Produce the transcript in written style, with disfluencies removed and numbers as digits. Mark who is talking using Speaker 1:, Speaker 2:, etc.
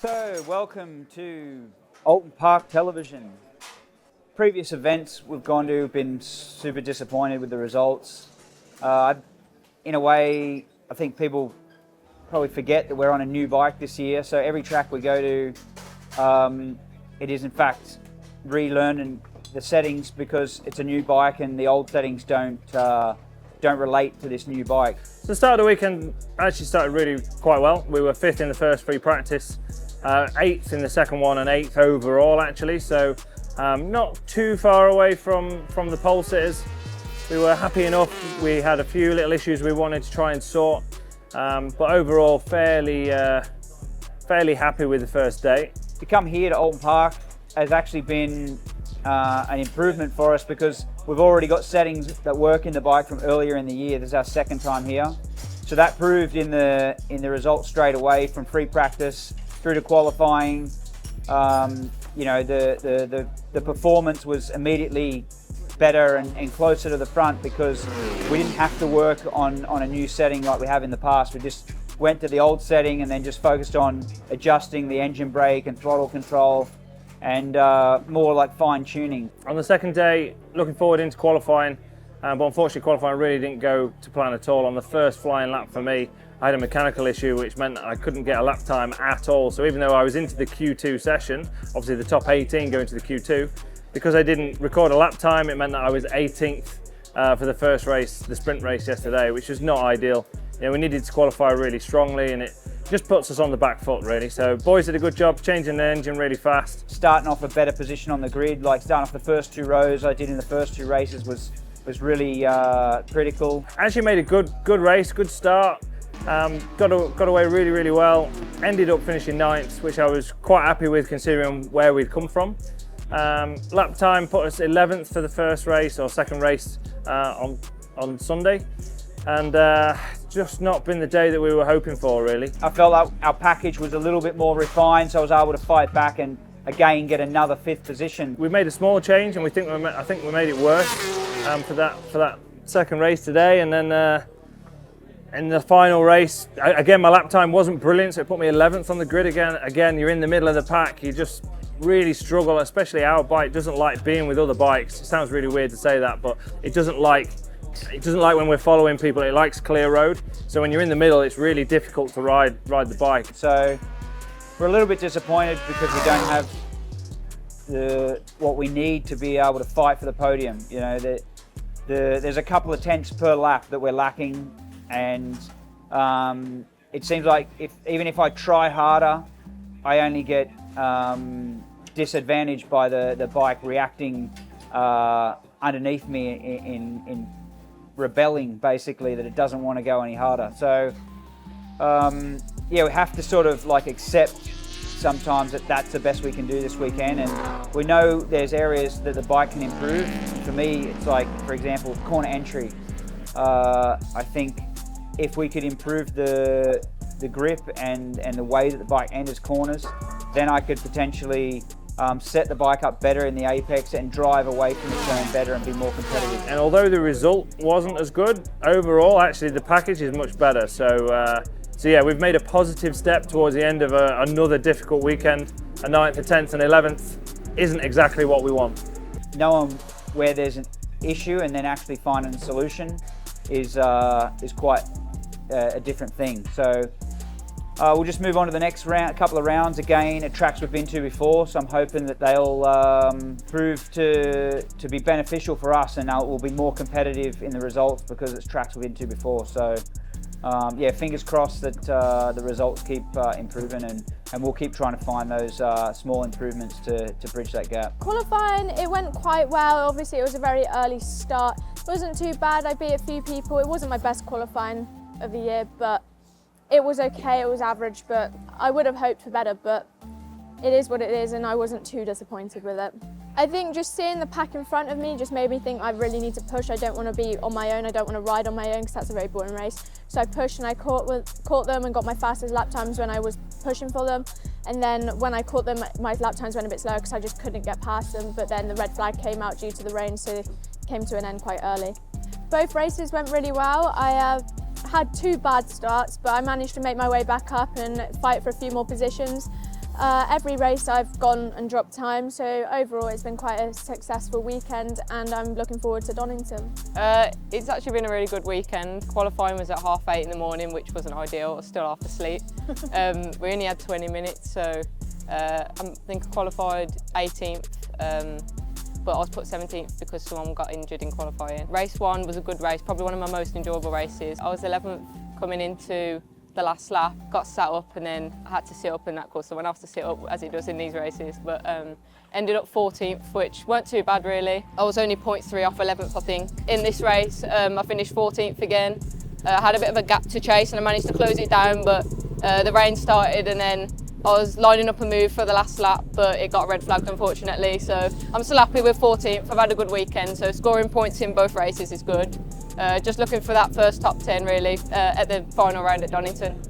Speaker 1: So, welcome to Oulton Park Television. Previous events we've gone to have been super disappointed with the results. In a way, I think people probably forget that we're on a new bike this year, so every track we go to, it is in fact relearning the settings because it's a new bike and the old settings don't relate to this new bike.
Speaker 2: So the start of the weekend actually started really quite well. We were 5th in the first free practice, 8th in the second one and 8th overall actually, so not too far away from the pole sitters. We were happy enough. We had a few little issues we wanted to try and sort, but overall fairly happy with the first day.
Speaker 1: To come here to Oulton Park has actually been an improvement for us because we've already got settings that work in the bike from earlier in the year. This is our second time here. So that proved in the results straight away from free practice through to qualifying. You know, the performance was immediately better and closer to the front because we didn't have to work on a new setting like we have in the past. We just went to the old setting and then just focused on adjusting the engine brake and throttle control and more like fine tuning.
Speaker 2: On the second day, looking forward into qualifying, but unfortunately qualifying really didn't go to plan at all. On the first flying lap for me, I had a mechanical issue which meant that I couldn't get a lap time at all. So even though I was into the Q2 session, obviously the top 18 going to the Q2, because I didn't record a lap time, it meant that I was 18th for the first race, the sprint race yesterday, which was not ideal. You know, we needed to qualify really strongly and it just puts us on the back foot really. So boys did a good job changing the engine really fast.
Speaker 1: Starting off a better position on the grid, like starting off the first 2 rows I did in the first 2 races was really critical.
Speaker 2: Actually made a good race, good start. Got away really well. Ended up finishing 9th, which I was quite happy with considering where we'd come from. Lap time put us 11th for the first race or second race on Sunday, and just not been the day that we were hoping for really.
Speaker 1: I felt like our package was a little bit more refined, so I was able to fight back and again get another 5th position.
Speaker 2: We made a small change, and I think we made it worse for that second race today, and then. In the final race, again, my lap time wasn't brilliant, so it put me 11th on the grid again. Again, you're in the middle of the pack, you just really struggle, especially our bike doesn't like being with other bikes. It sounds really weird to say that, but it doesn't like when we're following people, it likes clear road. So when you're in the middle, it's really difficult to ride the bike.
Speaker 1: So we're a little bit disappointed because we don't have what we need to be able to fight for the podium. You know, there's a couple of tenths per lap that we're lacking. And it seems like even if I try harder, I only get disadvantaged by the bike reacting underneath me in rebelling, basically, that it doesn't want to go any harder. So yeah, we have to sort of like accept sometimes that that's the best we can do this weekend, and we know there's areas that the bike can improve. For me, it's like, for example, corner entry. I think if we could improve the grip and the way that the bike enters corners, then I could potentially set the bike up better in the apex and drive away from the turn better and be more competitive.
Speaker 2: And although the result wasn't as good, overall actually the package is much better. So yeah, we've made a positive step towards the end of another difficult weekend. A 9th, a 10th and 11th isn't exactly what we want.
Speaker 1: Knowing where there's an issue and then actually finding a solution is quite a different thing. So we'll just move on to the next round, a couple of rounds again at tracks we've been to before, so I'm hoping that they'll prove to be beneficial for us, and we'll be more competitive in the results because it's tracks we've been to before. So yeah, fingers crossed that the results keep improving, and we'll keep trying to find those small improvements to bridge that gap.
Speaker 3: Qualifying, it went quite well. Obviously it was a very early start. It wasn't too bad, I beat a few people. It wasn't my best qualifying of the year, but it was okay, it was average, but I would have hoped for better, but it is what it is, and I wasn't too disappointed with it. I think just seeing the pack in front of me just made me think I really need to push. I don't want to be on my own, I don't want to ride on my own because that's a very boring race. So I pushed and I caught them and got my fastest lap times when I was pushing for them. And then when I caught them, my lap times went a bit slower because I just couldn't get past them, but then the red flag came out due to the rain, so it came to an end quite early. Both races went really well. I had 2 bad starts, but I managed to make my way back up and fight for a few more positions. Every race I've gone and dropped time, so overall it's been quite a successful weekend and I'm looking forward to Donington.
Speaker 4: It's actually been a really good weekend. Qualifying was at 8:30 in the morning, which wasn't ideal. I was still half asleep. We only had 20 minutes, so I think I qualified 18th, but I was put 17th because someone got injured in qualifying. Race 1 was a good race, probably one of my most enjoyable races. I was 11th coming into the last lap, got sat up and then I had to sit up in that course, so I went off to sit up as it does in these races, but ended up 14th, which weren't too bad really. I was only 0.3 off 11th I think. In this race I finished 14th again. I had a bit of a gap to chase and I managed to close it down, but the rain started and then I was lining up a move for the last lap, but it got red flagged unfortunately, so I'm still happy with 14th. I've had a good weekend, so scoring points in both races is good. Just looking for that first top 10 really at the final round at Donington.